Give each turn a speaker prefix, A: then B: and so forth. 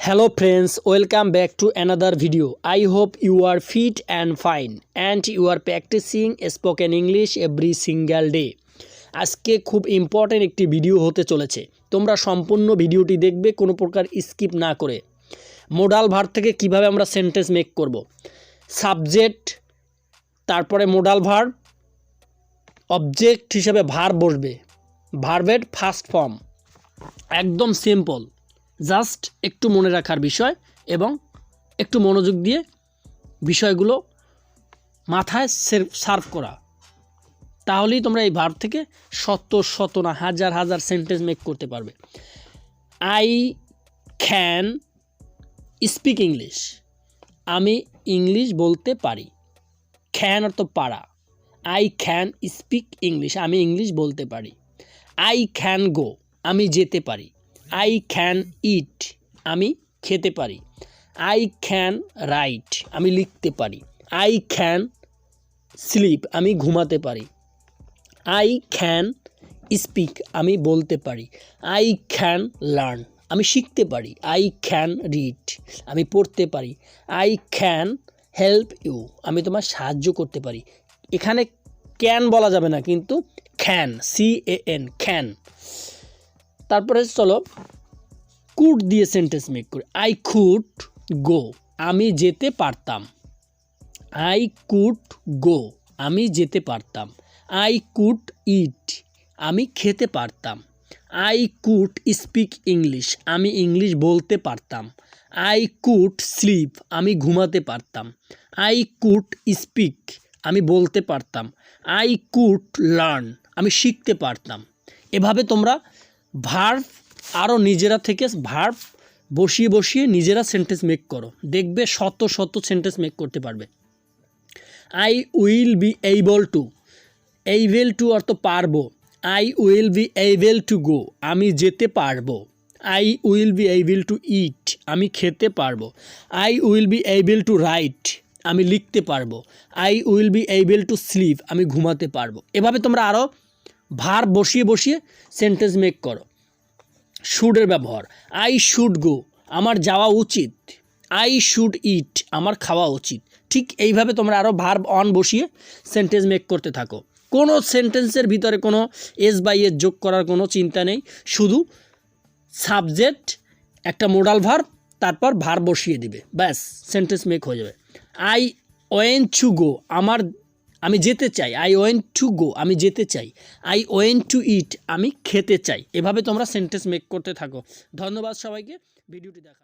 A: Hello friends, welcome back to another video. I hope you are fit and fine and you are practicing spoken English every single day. আজকে খুব important একটি video হতে চলেছে। তোমরা সম্পূর্ণ ভিডিওটি দেখবে কোনো প্রকার স্কিপ না করে। মোডাল ভার্ব থেকে কিভাবে আমরা সেন্টেন্স মেক করব। সাবজেক্ট, তারপরে মোডাল ভার্ব, অবজেক্ট হিসেবে ভার্ব বসবে, ভার্বের ফার্স্ট ফর্ম, একদম সিম্পল। জাস্ট একটু মনে রাখার বিষয় এবং একটু মনোযোগ দিয়ে বিষয়গুলো মাথায় সার্ভ করা, তাহলেই তোমরা এই ভার্ব থেকে শত না হাজার সেন্টেন্স মেক করতে পারবে। আই ক্যান স্পিক ইংলিশ, আমি ইংলিশ বলতে পারি। ক্যান অর্থ পারা, আই ক্যান স্পিক ইংলিশ, আমি ইংলিশ বলতে পারি। আই ক্যান গো, আমি যেতে পারি। আই ক্যান ইট, আমি খেতে পারি। আই ক্যান রাইট, আমি লিখতে পারি। আই ক্যান স্লিপ, আমি ঘুমাতে পারি। আই ক্যান স্পিক, আমি বলতে পারি। আই ক্যান লার্ন, আমি শিখতে পারি। আই ক্যান রিড, আমি পড়তে পারি। আই ক্যান হেল্প ইউ, আমি তোমার সাহায্য করতে পারি। এখানে ক্যান বলা যাবে না, কিন্তু ক্যান, CAN, ক্যান। তারপরে চলো কুড দিয়ে সেন্টেন্স মেক করি। আই কুড গো, আমি যেতে পারতাম। আই কুড গো, আমি যেতে পারতাম। আই কুড ইট, আমি খেতে পারতাম। আই কুড স্পিক ইংলিশ, আমি ইংলিশ বলতে পারতাম। আই কুড স্লিপ, আমি ঘুমাতে পারতাম। আই কুড স্পিক, আমি বলতে পারতাম। আই কুড লার্ন, আমি শিখতে পারতাম। এভাবে তোমরা ভার্ব আরও নিজেরা থেকে ভার্ব বসিয়ে নিজেরা সেন্টেন্স মেক করো, দেখবে শত সেন্টেন্স মেক করতে পারবে। I will be able to অর্থ পারবো। I will be able to go, আমি যেতে পারবো। I will be able to eat, আমি খেতে পারবো। I will be able to write, আমি লিখতে পারবো। I will be able to sleep, আমি ঘুমাতে পারবো। এভাবে তোমরা আরও ভার্ব বসিয়ে সেন্টেন্স মেক করো। শুডের ব্যবহার, আই শুড গো, আমার যাওয়া উচিত। আই শুড ইট, আমার খাওয়া উচিত। ঠিক এইভাবে তোমরা আরও ভার্ব অন বসিয়ে সেন্টেন্স মেক করতে থাকো। কোনো সেন্টেন্সের ভিতরে কোনো এস বাই এস যোগ করার কোনো চিন্তা নেই, শুধু সাবজেক্ট, একটা মোডাল ভার্ব, তারপর ভার্ব বসিয়ে দিবে, ব্যাস সেন্টেন্স মেক হয়ে যাবে। আই ওয়েন্ট টু গো, আমি যেতে চাই। আই ওয়েন্ট টু গো, আমি যেতে চাই। আই ওয়েন্ট টু ইট, আমি খেতে চাই। এভাবে তোমরা সেন্টেন্স মেক করতে থাকো। ধন্যবাদ সবাইকে, ভিডিওটি দেখা।